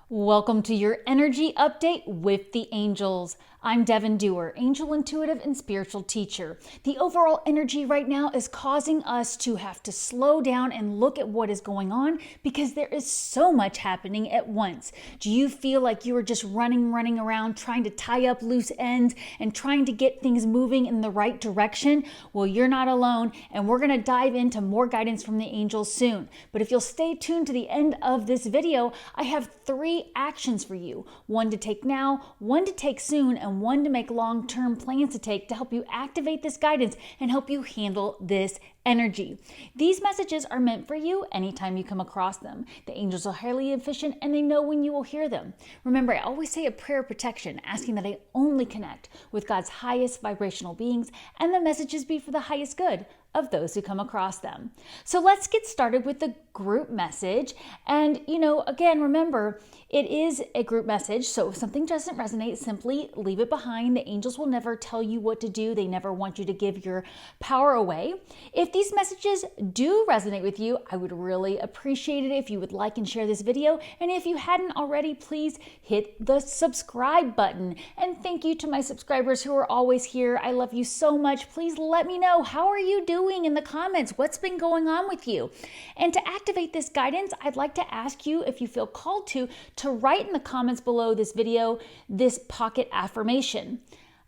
Welcome to your energy update with the angels. I'm Devon Duerr, angel intuitive and spiritual teacher. The overall energy right now is causing us to have to slow down and look at what is going on because there is so much happening at once. Do you feel like you are just running around trying to tie up loose ends and trying to get things moving in the right direction? Well, you're not alone, and we're going to dive into more guidance from the angels soon. But if you'll stay tuned to the end of this video, I have 3 actions for you. One to take now, one to take soon, and one to make long-term plans to take to help you activate this guidance and help you handle this energy. These messages are meant for you anytime you come across them. The angels are highly efficient and they know when you will hear them. Remember, I always say a prayer of protection, asking that I only connect with God's highest vibrational beings and the messages be for the highest good of those who come across them. So let's get started with the group message. And, again, remember, it is a group message. So if something doesn't resonate, simply leave it behind. The angels will never tell you what to do. They never want you to give your power away. If these messages do resonate with you, I would really appreciate it if you would like and share this video. And if you hadn't already, please hit the subscribe button. And thank you to my subscribers who are always here. I love you so much. Please let me know, how are you doing in the comments? What's been going on with you? And to activate this guidance, I'd like to ask you, if you feel called to write in the comments below this video this pocket affirmation.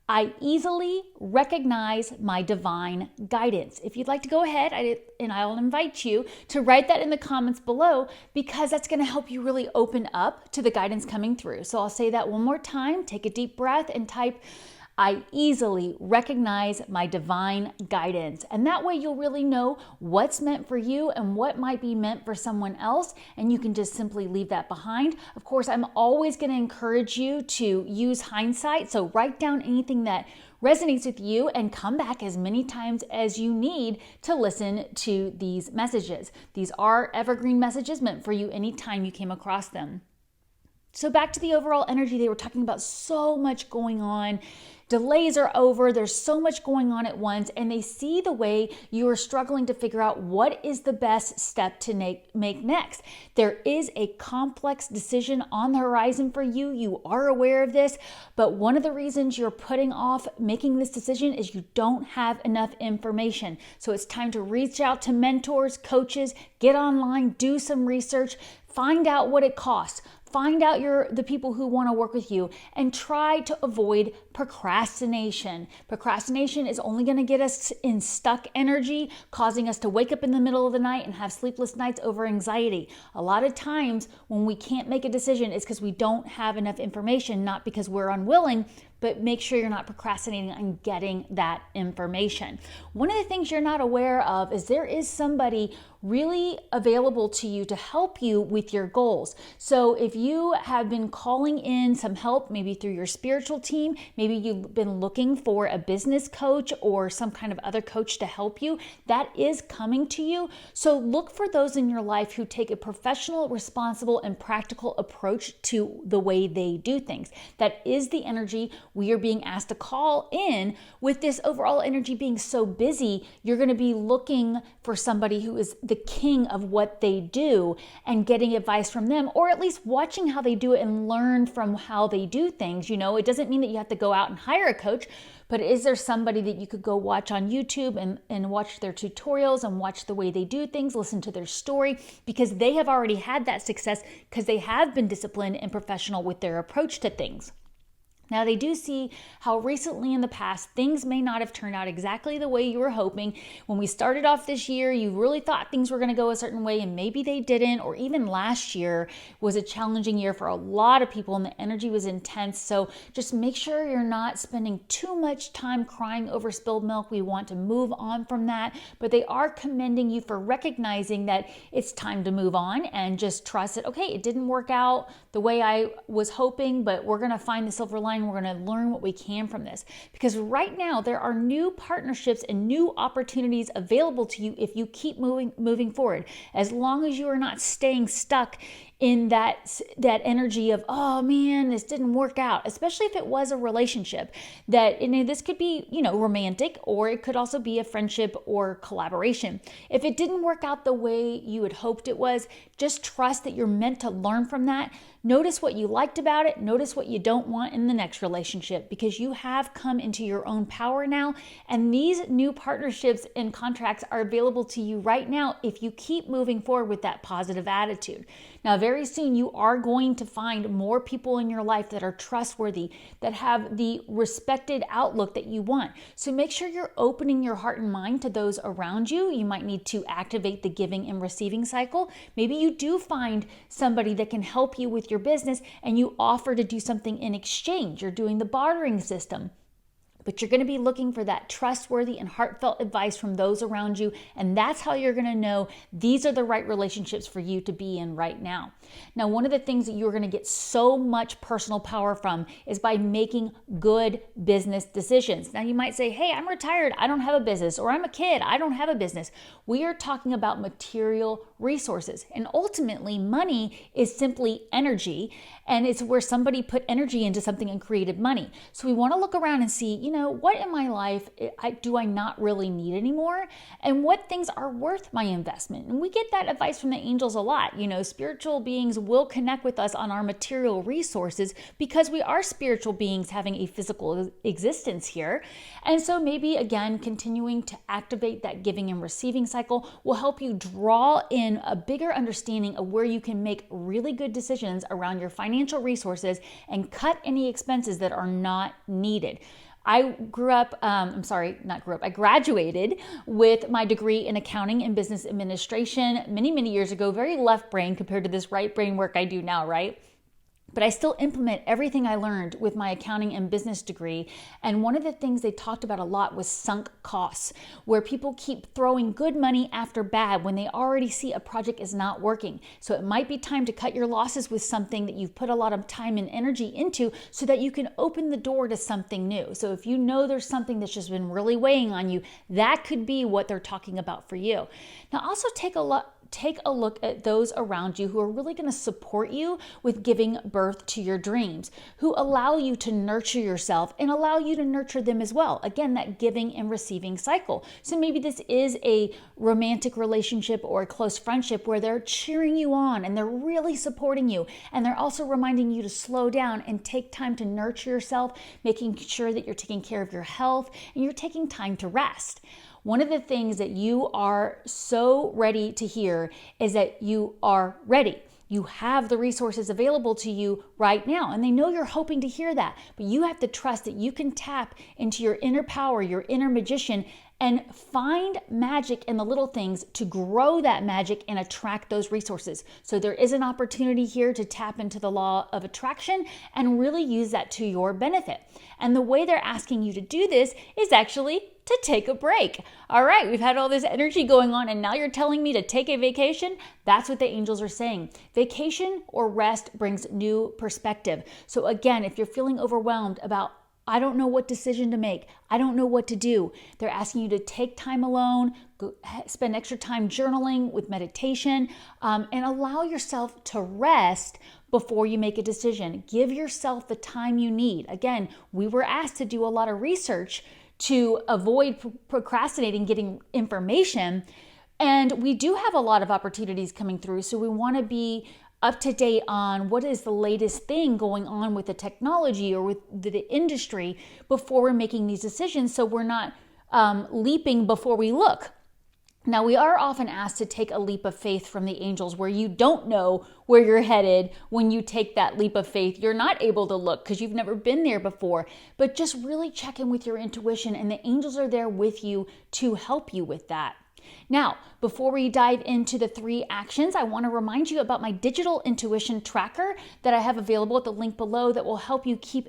I easily recognize my divine guidance. If you'd like to go ahead, I'll invite you to write that in the comments below, because that's going to help you really open up to the guidance coming through. So I'll say that one more time. Take a deep breath and type, I easily recognize my divine guidance. And that way you'll really know what's meant for you and what might be meant for someone else. And you can just simply leave that behind. Of course, I'm always going to encourage you to use hindsight. So write down anything that resonates with you and come back as many times as you need to listen to these messages. These are evergreen messages meant for you anytime you came across them. So back to the overall energy, they were talking about so much going on. Delays are over. There's so much going on at once, and they see the way you are struggling to figure out what is the best step to make next. There is a complex decision on the horizon for you. You are aware of this, but one of the reasons you're putting off making this decision is you don't have enough information. So it's time to reach out to mentors, coaches, get online, do some research, find out what it costs. Find out the people who want to work with you, and try to avoid procrastination. Procrastination is only going to get us in stuck energy, causing us to wake up in the middle of the night and have sleepless nights over anxiety. A lot of times when we can't make a decision, it's because we don't have enough information, not because we're unwilling, but make sure you're not procrastinating on getting that information. One of the things you're not aware of is there is somebody really available to you to help you with your goals. So if you have been calling in some help, maybe through your spiritual team, maybe you've been looking for a business coach or some kind of other coach to help you, that is coming to you. So look for those in your life who take a professional, responsible, and practical approach to the way they do things. That is the energy we are being asked to call in. With this overall energy being so busy, you're going to be looking for somebody who is the king of what they do and getting advice from them, or at least watching how they do it and learn from how they do things. It doesn't mean that you have to go out and hire a coach, but is there somebody that you could go watch on YouTube and watch their tutorials and watch the way they do things, listen to their story, because they have already had that success because they have been disciplined and professional with their approach to things. Now, they do see how recently in the past, things may not have turned out exactly the way you were hoping. When we started off this year, you really thought things were going to go a certain way, and maybe they didn't. Or even last year was a challenging year for a lot of people, and the energy was intense. So just make sure you're not spending too much time crying over spilled milk. We want to move on from that. But they are commending you for recognizing that it's time to move on and just trust that, okay, it didn't work out the way I was hoping, but we're going to find the silver lining. We're going to learn what we can from this, because right now there are new partnerships and new opportunities available to you if you keep moving forward. As long as you are not staying stuck in that energy of, oh man, this didn't work out, especially if it was a relationship that, this could be, romantic, or it could also be a friendship or collaboration. If it didn't work out the way you had hoped it was, just trust that you're meant to learn from that. Notice what you liked about it. Notice what you don't want in the next relationship, because you have come into your own power now. And these new partnerships and contracts are available to you right now if you keep moving forward with that positive attitude. Now, very soon you are going to find more people in your life that are trustworthy, that have the respected outlook that you want. So make sure you're opening your heart and mind to those around you. You might need to activate the giving and receiving cycle. Maybe you do find somebody that can help you with your business and you offer to do something in exchange. You're doing the bartering system. But you're going to be looking for that trustworthy and heartfelt advice from those around you. And that's how you're going to know these are the right relationships for you to be in right now. Now, one of the things that you're going to get so much personal power from is by making good business decisions. Now, you might say, hey, I'm retired, I don't have a business, or I'm a kid, I don't have a business. We are talking about material resources. And ultimately, money is simply energy. And it's where somebody put energy into something and created money. So we want to look around and see, what in my life do I not really need anymore? And what things are worth my investment? And we get that advice from the angels a lot. Spiritual beings will connect with us on our material resources because we are spiritual beings having a physical existence here. And so maybe, again, continuing to activate that giving and receiving cycle will help you draw in a bigger understanding of where you can make really good decisions around your financial resources and cut any expenses that are not needed. I graduated with my degree in accounting and business administration many, many years ago, very left brain compared to this right brain work I do now, right? But I still implement everything I learned with my accounting and business degree. And one of the things they talked about a lot was sunk costs, where people keep throwing good money after bad when they already see a project is not working. So it might be time to cut your losses with something that you've put a lot of time and energy into so that you can open the door to something new. So if you know there's something that's just been really weighing on you, that could be what they're talking about for you. Now also take a look at those around you who are really going to support you with giving birth to your dreams, who allow you to nurture yourself and allow you to nurture them as well. Again, that giving and receiving cycle. So maybe this is a romantic relationship or a close friendship where they're cheering you on and they're really supporting you. And they're also reminding you to slow down and take time to nurture yourself, making sure that you're taking care of your health and you're taking time to rest. One of the things that you are so ready to hear is that you are ready. You have the resources available to you right now, and they know you're hoping to hear that, but you have to trust that you can tap into your inner power, your inner magician, and find magic in the little things to grow that magic and attract those resources. So there is an opportunity here to tap into the law of attraction and really use that to your benefit. And the way they're asking you to do this is actually to take a break. All right, we've had all this energy going on and now you're telling me to take a vacation? That's what the angels are saying. Vacation or rest brings new perspective. So again, if you're feeling overwhelmed about, I don't know what decision to make, I don't know what to do, they're asking you to take time alone, spend extra time journaling with meditation, and allow yourself to rest before you make a decision. Give yourself the time you need. Again, we were asked to do a lot of research to avoid procrastinating getting information. And we do have a lot of opportunities coming through. So we want to be up to date on what is the latest thing going on with the technology or with the industry before we're making these decisions. So we're not leaping before we look. Now, we are often asked to take a leap of faith from the angels where you don't know where you're headed when you take that leap of faith. You're not able to look because you've never been there before, but just really check in with your intuition, and the angels are there with you to help you with that. Now, before we dive into the 3 actions, I want to remind you about my digital intuition tracker that I have available at the link below that will help you keep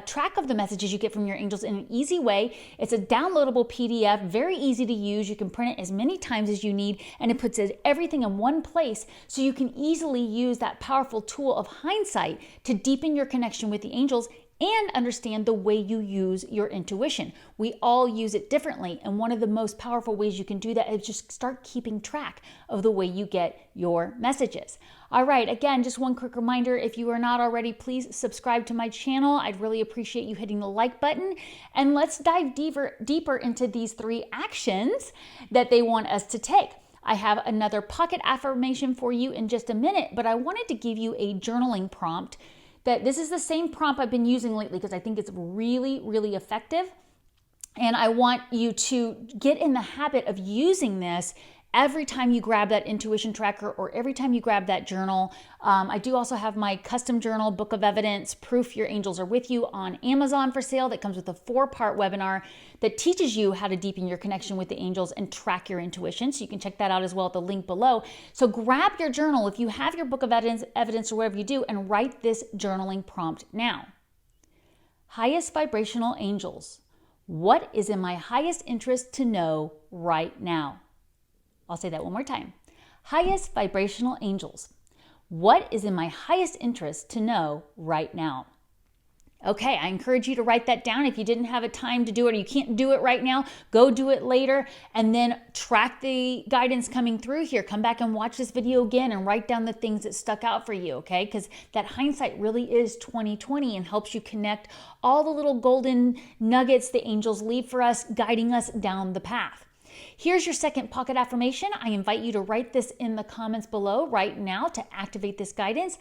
track of the messages you get from your angels in an easy way. It's a downloadable PDF, very easy to use. You can print it as many times as you need, and it puts everything in one place so you can easily use that powerful tool of hindsight to deepen your connection with the angels and understand the way you use your intuition. We all use it differently, and one of the most powerful ways you can do that is just start keeping track of the way you get your messages. All right, again, just one quick reminder, if you are not already, please subscribe to my channel. I'd really appreciate you hitting the like button. And let's dive deeper into these 3 actions that they want us to take. I have another pocket affirmation for you in just a minute, but I wanted to give you a journaling prompt. That this is the same prompt I've been using lately because I think it's really, really effective. And I want you to get in the habit of using this every time you grab that intuition tracker or every time you grab that journal. I do also have my custom journal, Book of Evidence, Proof Your Angels Are With You on Amazon for sale that comes with a 4-part webinar that teaches you how to deepen your connection with the angels and track your intuition. So you can check that out as well at the link below. So grab your journal if you have your Book of Evidence or whatever you do and write this journaling prompt now. Highest vibrational angels, what is in my highest interest to know right now? I'll say that one more time. Highest vibrational angels, what is in my highest interest to know right now? Okay, I encourage you to write that down. If you didn't have a time to do it or you can't do it right now, go do it later and then track the guidance coming through here. Come back and watch this video again and write down the things that stuck out for you, okay? Because that hindsight really is 20/20 and helps you connect all the little golden nuggets the angels leave for us, guiding us down the path. Here's your second pocket affirmation. I invite you to write this in the comments below right now to activate this guidance.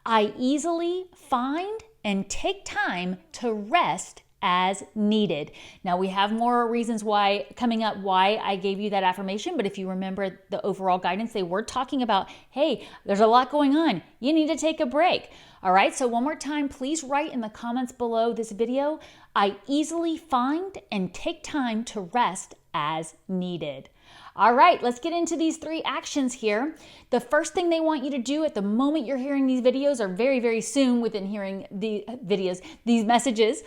I easily find and take time to rest as needed. Now we have more reasons why coming up why I gave you that affirmation, but if you remember the overall guidance, they were talking about, hey, there's a lot going on. You need to take a break. All right, so one more time, please write in the comments below this video, I easily find and take time to rest as needed. All right, let's get into these 3 actions here. The first thing they want you to do at the moment you're hearing these videos or very, very soon within hearing the videos, these messages,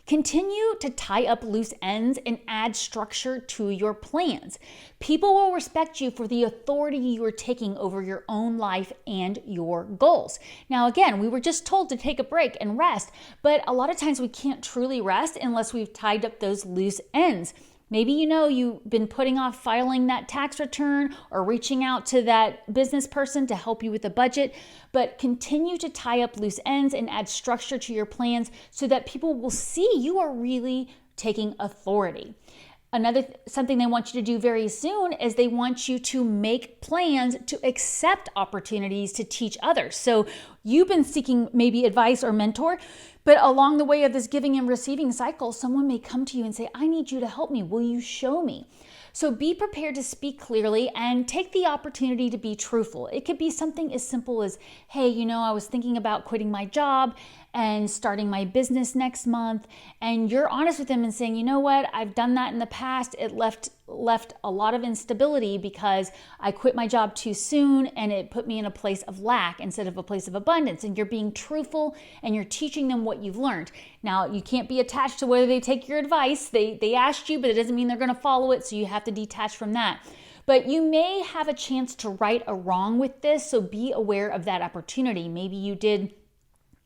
continue to tie up loose ends and add structure to your plans. People will respect you for the authority you are taking over your own life and your goals. Now, again, we were just told to take a break and rest, but a lot of times we can't truly rest unless we've tied up those loose ends. Maybe you've been putting off filing that tax return or reaching out to that business person to help you with the budget, but continue to tie up loose ends and add structure to your plans so that people will see you are really taking authority. Something they want you to do very soon is they want you to make plans to accept opportunities to teach others. So you've been seeking maybe advice or mentor, but along the way of this giving and receiving cycle, someone may come to you and say, I need you to help me. Will you show me? So be prepared to speak clearly and take the opportunity to be truthful. It could be something as simple as, hey, I was thinking about quitting my job and starting my business next month. And you're honest with them and saying, you know what, I've done that in the past. It left a lot of instability because I quit my job too soon and it put me in a place of lack instead of a place of abundance. And you're being truthful and you're teaching them what you've learned. Now, you can't be attached to whether they take your advice. They asked you, but it doesn't mean they're going to follow it. So you have to detach from that. But you may have a chance to right a wrong with this. So be aware of that opportunity. Maybe you did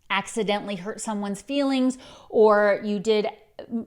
accidentally hurt someone's feelings, or you did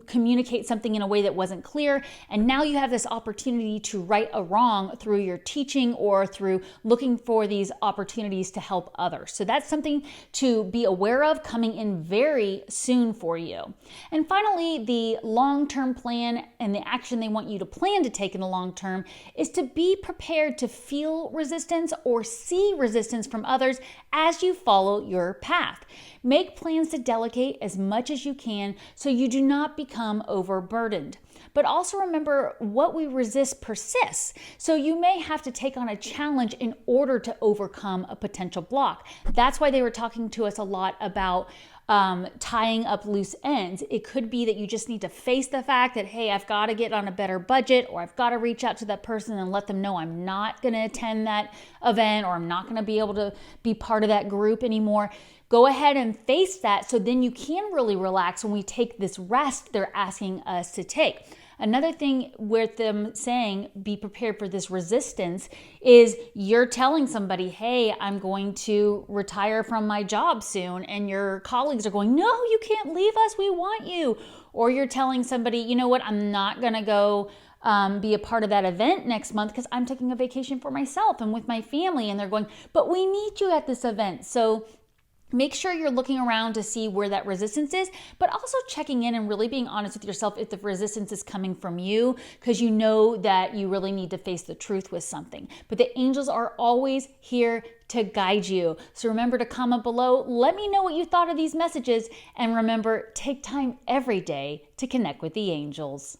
communicate something in a way that wasn't clear, and now you have this opportunity to right a wrong through your teaching or through looking for these opportunities to help others. So that's something to be aware of coming in very soon for you. And finally, the long-term plan and the action they want you to plan to take in the long term is to be prepared to feel resistance or see resistance from others as you follow your path. Make plans to delegate as much as you can so you do not become overburdened. But also remember, what we resist persists. So you may have to take on a challenge in order to overcome a potential block. That's why they were talking to us a lot about tying up loose ends. It could be that you just need to face the fact that, hey, I've got to get on a better budget, or I've got to reach out to that person and let them know I'm not going to attend that event, or I'm not going to be able to be part of that group anymore. Go ahead and face that so then you can really relax when we take this rest they're asking us to take. Another thing with them saying, be prepared for this resistance, is you're telling somebody, hey, I'm going to retire from my job soon. And your colleagues are going, no, you can't leave us. We want you. Or you're telling somebody, you know what, I'm not going to go be a part of that event next month because I'm taking a vacation for myself and with my family. And they're going, but we need you at this event. So make sure you're looking around to see where that resistance is, but also checking in and really being honest with yourself if the resistance is coming from you, because you know that you really need to face the truth with something. But the angels are always here to guide you. So remember to comment below. Let me know what you thought of these messages. And remember, take time every day to connect with the angels.